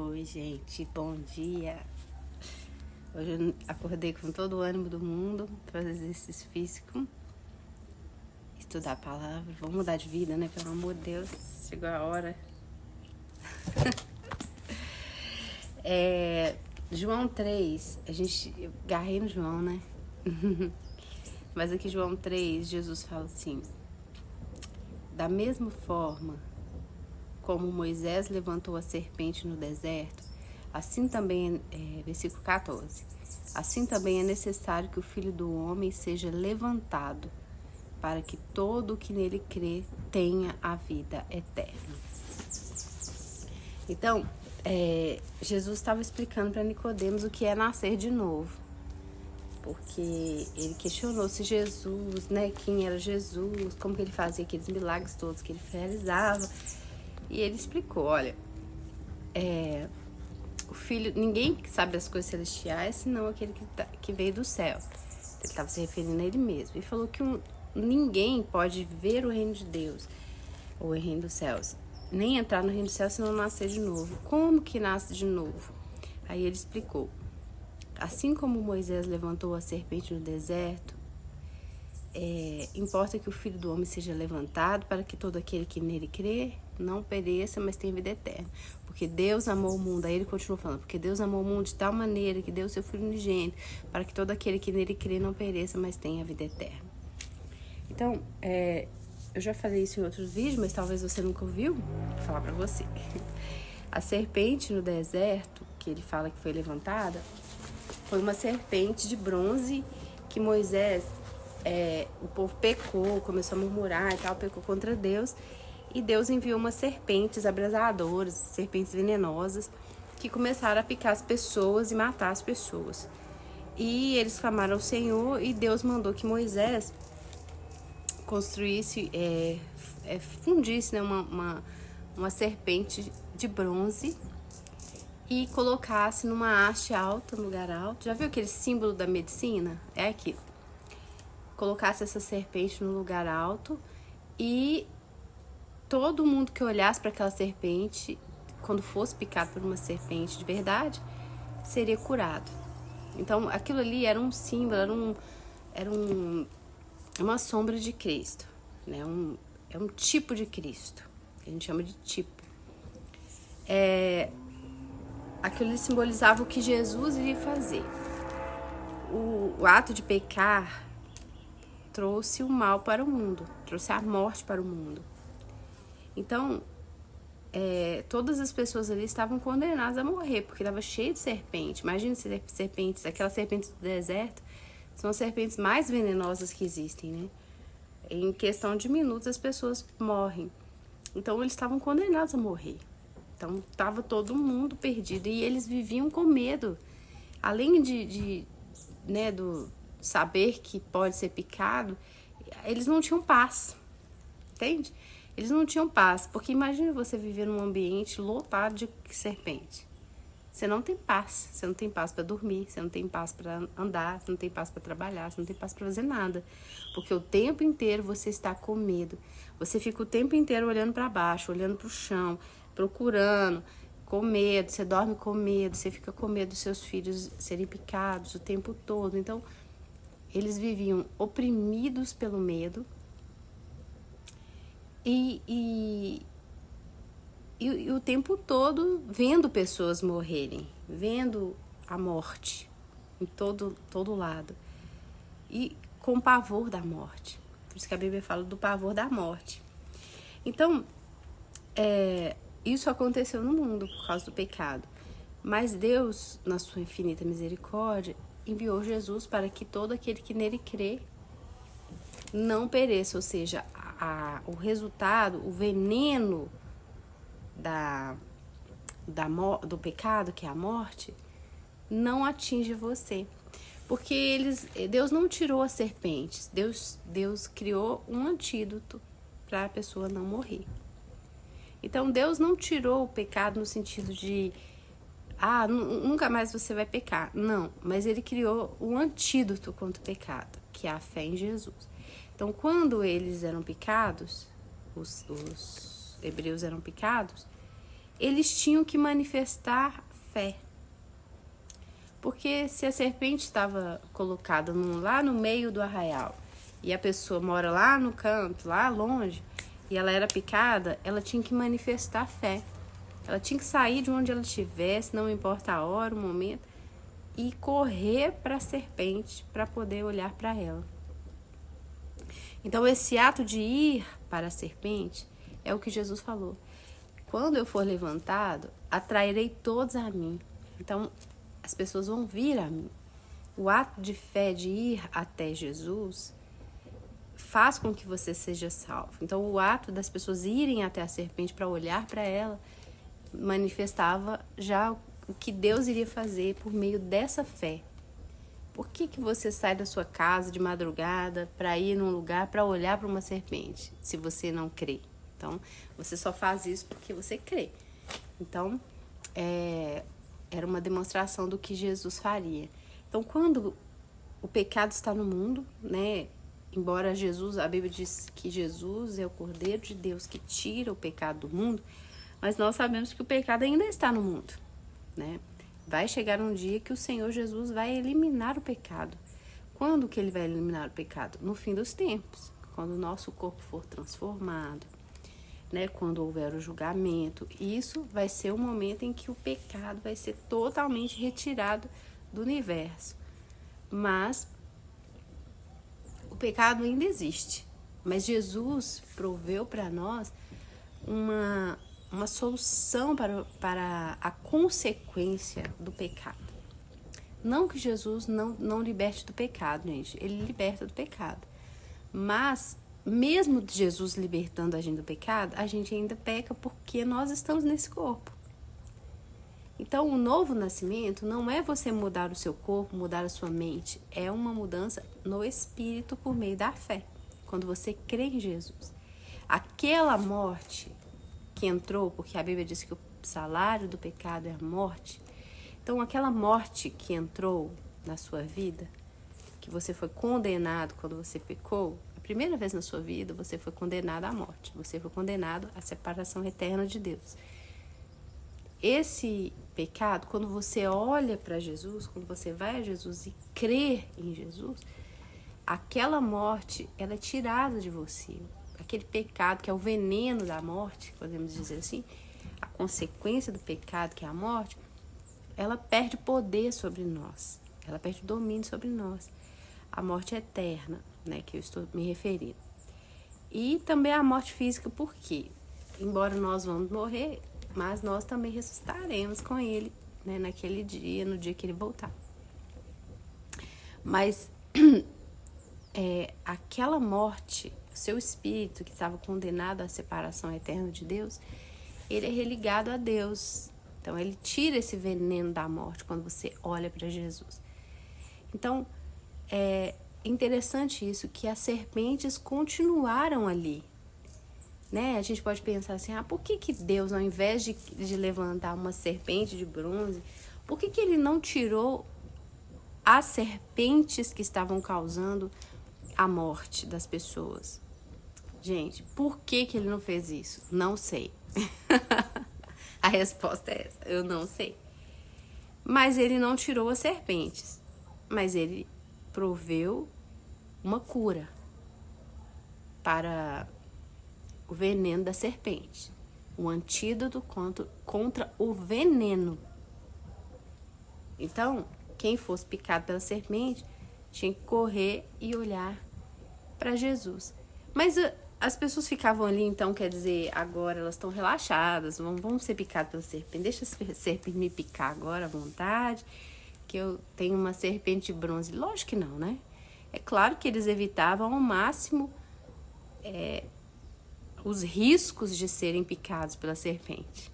Oi, gente, bom dia. Hoje eu acordei com todo o ânimo do mundo para fazer exercício físico, estudar a palavra. Vamos mudar de vida, né? Pelo amor de Deus, chegou a hora. João 3, eu agarrei no João, né? Mas aqui João 3, Jesus fala assim: da mesma forma como Moisés levantou a serpente no deserto, assim também, versículo 14, assim também é necessário que o Filho do Homem seja levantado, para que todo o que nele crê tenha a vida eterna. Então, Jesus estava explicando para Nicodemos o que é nascer de novo, porque ele questionou se Jesus, né, quem era Jesus, como que ele fazia aqueles milagres todos que ele realizava, e ele explicou, olha, o filho, ninguém sabe das coisas celestiais senão aquele que veio do céu. Ele estava se referindo a ele mesmo. E falou que ninguém pode ver o reino de Deus, ou o reino dos céus, nem entrar no reino dos céus se não nascer de novo. Como que nasce de novo? Aí ele explicou. Assim como Moisés levantou a serpente no deserto, importa que o Filho do Homem seja levantado para que todo aquele que nele crê não pereça, mas tenha vida eterna. Porque Deus amou o mundo, aí ele continua falando, porque Deus amou o mundo de tal maneira que deu o seu Filho unigênito, para que todo aquele que nele crê não pereça, mas tenha vida eterna. Então, eu já falei isso em outros vídeos, mas talvez você nunca ouviu, vou falar para você. A serpente no deserto, que ele fala que foi levantada, foi uma serpente de bronze que Moisés, o povo pecou, começou a murmurar e tal, pecou contra Deus, e Deus enviou umas serpentes abrasadoras, serpentes venenosas, que começaram a picar as pessoas e matar as pessoas. E eles clamaram ao Senhor, e Deus mandou que Moisés construísse, fundisse, né, uma serpente de bronze e colocasse numa haste alta, num lugar alto. Já viu aquele símbolo da medicina? É aquilo. Colocasse essa serpente no lugar alto e todo mundo que olhasse para aquela serpente, quando fosse picado por uma serpente de verdade, seria curado. Então, aquilo ali era um símbolo, era uma sombra de Cristo, né? É um tipo de Cristo, que a gente chama de tipo. Aquilo ali simbolizava o que Jesus iria fazer. O ato de pecar trouxe o mal para o mundo, trouxe a morte para o mundo. Então, todas as pessoas ali estavam condenadas a morrer, porque estava cheio de serpente. Imagina serpentes, aquelas serpentes do deserto, são as serpentes mais venenosas que existem, né? Em questão de minutos as pessoas morrem. Então, eles estavam condenados a morrer. Então, estava todo mundo perdido e eles viviam com medo. Além do saber que pode ser picado, eles não tinham paz, entende? Eles não tinham paz, porque imagine você viver num ambiente lotado de serpente. Você não tem paz, você não tem paz para dormir, você não tem paz para andar, você não tem paz para trabalhar, você não tem paz para fazer nada. Porque o tempo inteiro você está com medo. Você fica o tempo inteiro olhando para baixo, olhando para o chão, procurando, com medo, você dorme com medo, você fica com medo dos seus filhos serem picados o tempo todo. Então, eles viviam oprimidos pelo medo e o tempo todo vendo pessoas morrerem, vendo a morte em todo lado. E com pavor da morte. Por isso que a Bíblia fala do pavor da morte. Então, isso aconteceu no mundo por causa do pecado. Mas Deus, na sua infinita misericórdia, enviou Jesus para que todo aquele que nele crê não pereça. Ou seja, o resultado, o veneno do pecado, que é a morte, não atinge você. Porque Deus não tirou as serpentes. Deus criou um antídoto para a pessoa não morrer. Então, Deus não tirou o pecado no sentido de nunca mais você vai pecar. Não, mas ele criou um antídoto contra o pecado, que é a fé em Jesus. Então, quando eles eram picados, os hebreus eram picados, eles tinham que manifestar fé. Porque se a serpente estava colocada lá no meio do arraial e a pessoa mora lá no canto, lá longe, e ela era picada, ela tinha que manifestar fé. Ela tinha que sair de onde ela estivesse, não importa a hora, o momento, e correr para a serpente para poder olhar para ela. Então, esse ato de ir para a serpente é o que Jesus falou. Quando eu for levantado, atrairei todos a mim. Então, as pessoas vão vir a mim. O ato de fé de ir até Jesus faz com que você seja salvo. Então, o ato das pessoas irem até a serpente para olhar para ela manifestava já o que Deus iria fazer por meio dessa fé. Por que você sai da sua casa de madrugada para ir num lugar para olhar para uma serpente, se você não crê? Então, você só faz isso porque você crê. Então, era uma demonstração do que Jesus faria. Então, quando o pecado está no mundo, né? Embora a Bíblia diz que Jesus é o Cordeiro de Deus que tira o pecado do mundo, mas nós sabemos que o pecado ainda está no mundo, né? Vai chegar um dia que o Senhor Jesus vai eliminar o pecado. Quando que ele vai eliminar o pecado? No fim dos tempos, quando o nosso corpo for transformado, né? Quando houver o julgamento. Isso vai ser o momento em que o pecado vai ser totalmente retirado do universo. Mas o pecado ainda existe. Mas Jesus proveu para nós uma solução para a consequência do pecado. Não que Jesus não liberte do pecado, gente. Ele liberta do pecado. Mas, mesmo Jesus libertando a gente do pecado, a gente ainda peca porque nós estamos nesse corpo. Então, o novo nascimento não é você mudar o seu corpo, mudar a sua mente. É uma mudança no espírito por meio da fé. Quando você crê em Jesus. Aquela morte que entrou, porque a Bíblia diz que o salário do pecado é a morte. Então, aquela morte que entrou na sua vida, que você foi condenado quando você pecou, a primeira vez na sua vida, você foi condenado à morte. Você foi condenado à separação eterna de Deus. Esse pecado, quando você olha para Jesus, quando você vai a Jesus e crê em Jesus, aquela morte, ela é tirada de você. Aquele pecado que é o veneno da morte, podemos dizer assim, a consequência do pecado, que é a morte, ela perde poder sobre nós, ela perde domínio sobre nós. A morte eterna, né, que eu estou me referindo. E também a morte física, porque, embora nós vamos morrer, mas nós também ressuscitaremos com ele, né, naquele dia, no dia que ele voltar. Mas aquela morte, seu espírito que estava condenado à separação eterna de Deus, ele é religado a Deus. Então, ele tira esse veneno da morte quando você olha para Jesus. Então, é interessante isso, que as serpentes continuaram ali. Né? A gente pode pensar assim, por que Deus, ao invés de levantar uma serpente de bronze, por que ele não tirou as serpentes que estavam causando a morte das pessoas? Gente, por que ele não fez isso? Não sei. A resposta é essa, eu não sei. Mas ele não tirou as serpentes, mas ele proveu uma cura para o veneno da serpente, o antídoto contra o veneno. Então, quem fosse picado pela serpente tinha que correr e olhar para Jesus. Mas as pessoas ficavam ali, então, quer dizer, agora elas estão relaxadas, vão ser picadas pela serpente, deixa a serpente me picar agora à vontade, que eu tenho uma serpente de bronze. Lógico que não, né? É claro que eles evitavam ao máximo os riscos de serem picados pela serpente.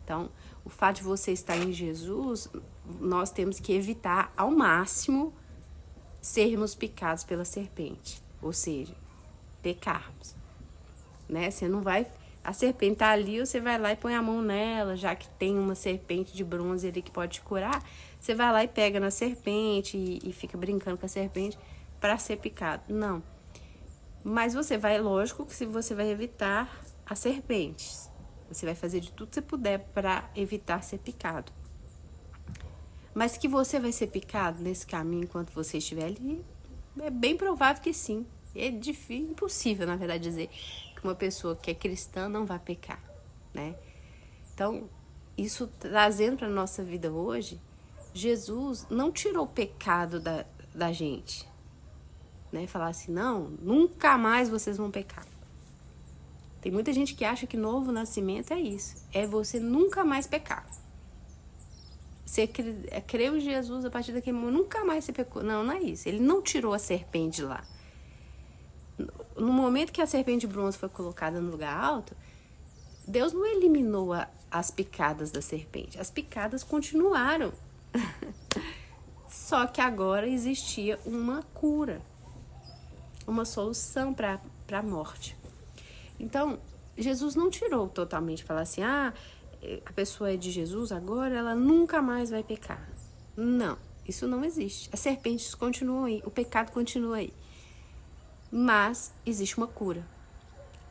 Então, o fato de você estar em Jesus, nós temos que evitar ao máximo sermos picados pela serpente, ou seja, pecarmos, né? Você não vai, a serpente tá ali, você vai lá e põe a mão nela, já que tem uma serpente de bronze ali que pode te curar, você vai lá e pega na serpente e fica brincando com a serpente para ser picado. Não. Mas você vai, lógico que você vai evitar as serpentes. Você vai fazer de tudo que você puder para evitar ser picado. Mas que você vai ser picado nesse caminho enquanto você estiver ali, é bem provável que sim. É difícil, impossível, na verdade, dizer que uma pessoa que é cristã não vai pecar, né? Então, isso trazendo para a nossa vida hoje, Jesus não tirou o pecado da gente, né? Falar assim, não, nunca mais vocês vão pecar. Tem muita gente que acha que novo nascimento é isso, é você nunca mais pecar. Você creu em Jesus a partir daquele momento, nunca mais você pecou. Não, não é isso. Ele não tirou a serpente de lá. No momento que a serpente de bronze foi colocada no lugar alto, Deus não eliminou as picadas da serpente. As picadas continuaram. Só que agora existia uma cura, uma solução para a morte. Então, Jesus não tirou totalmente, falar assim, a pessoa é de Jesus, agora ela nunca mais vai pecar. Não, isso não existe. As serpentes continuam aí, o pecado continua aí. Mas existe uma cura.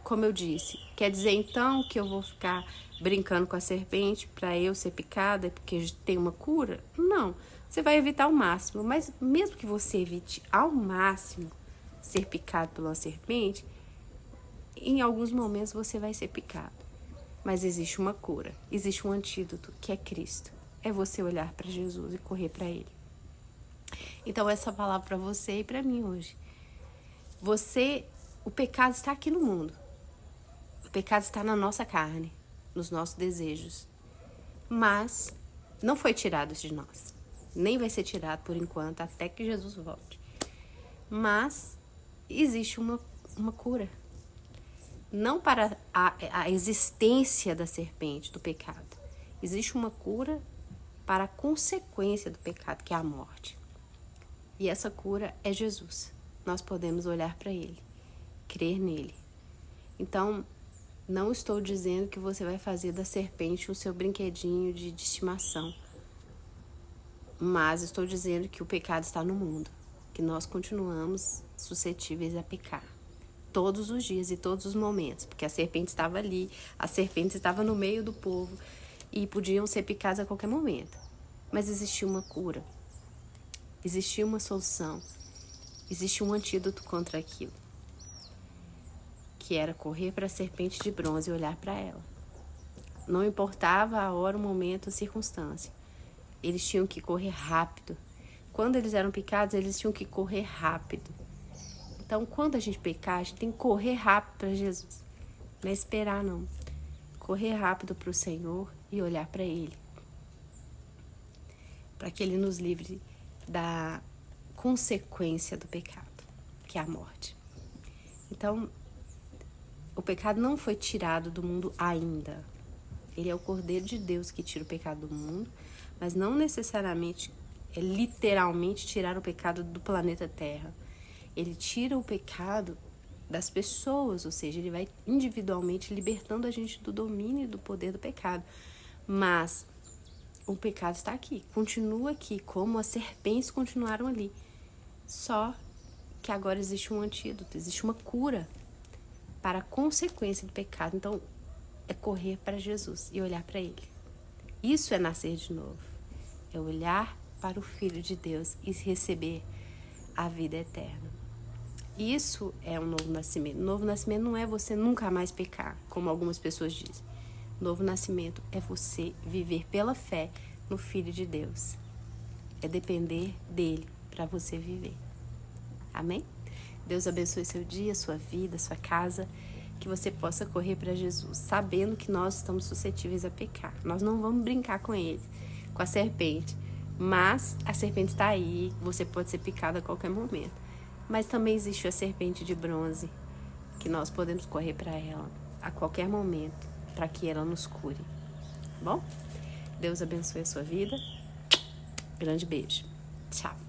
Como eu disse, quer dizer então que eu vou ficar brincando com a serpente para eu ser picada porque tem uma cura? Não, você vai evitar ao máximo. Mas mesmo que você evite ao máximo ser picado por uma serpente, em alguns momentos você vai ser picado. Mas existe uma cura, existe um antídoto, que é Cristo. É você olhar para Jesus e correr para Ele. Então essa palavra para você e para mim hoje. O pecado está aqui no mundo. O pecado está na nossa carne, nos nossos desejos. Mas não foi tirado de nós. Nem vai ser tirado por enquanto, até que Jesus volte. Mas existe uma cura. Não para a existência da serpente, do pecado. Existe uma cura para a consequência do pecado, que é a morte. E essa cura é Jesus. Nós podemos olhar para Ele, crer nele. Então, não estou dizendo que você vai fazer da serpente o seu brinquedinho de estimação. Mas estou dizendo que o pecado está no mundo, que nós continuamos suscetíveis a pecar. Todos os dias e todos os momentos, porque a serpente estava ali, a serpente estava no meio do povo e podiam ser picadas a qualquer momento. Mas existia uma cura, existia uma solução, existia um antídoto contra aquilo, que era correr para a serpente de bronze e olhar para ela. Não importava a hora, o momento, a circunstância. Eles tinham que correr rápido. Quando eles eram picados, eles tinham que correr rápido. Então, quando a gente pecar, a gente tem que correr rápido para Jesus. Não é esperar, não. Correr rápido para o Senhor e olhar para Ele. Para que Ele nos livre da consequência do pecado, que é a morte. Então, o pecado não foi tirado do mundo ainda. Ele é o Cordeiro de Deus que tira o pecado do mundo, mas não necessariamente, literalmente tirar o pecado do planeta Terra. Ele tira o pecado das pessoas, ou seja, ele vai individualmente libertando a gente do domínio e do poder do pecado. Mas o pecado está aqui, continua aqui, como as serpentes continuaram ali. Só que agora existe um antídoto, existe uma cura para a consequência do pecado. Então, é correr para Jesus e olhar para Ele. Isso é nascer de novo. É olhar para o Filho de Deus e receber a vida eterna. Isso é um novo nascimento. Novo nascimento não é você nunca mais pecar, como algumas pessoas dizem. Novo nascimento é você viver pela fé no Filho de Deus. É depender dele para você viver. Amém? Deus abençoe seu dia, sua vida, sua casa. Que você possa correr para Jesus, sabendo que nós estamos suscetíveis a pecar. Nós não vamos brincar com ele, com a serpente. Mas a serpente está aí, você pode ser picado a qualquer momento. Mas também existe a serpente de bronze, que nós podemos correr para ela a qualquer momento, para que ela nos cure. Bom? Deus abençoe a sua vida. Grande beijo. Tchau.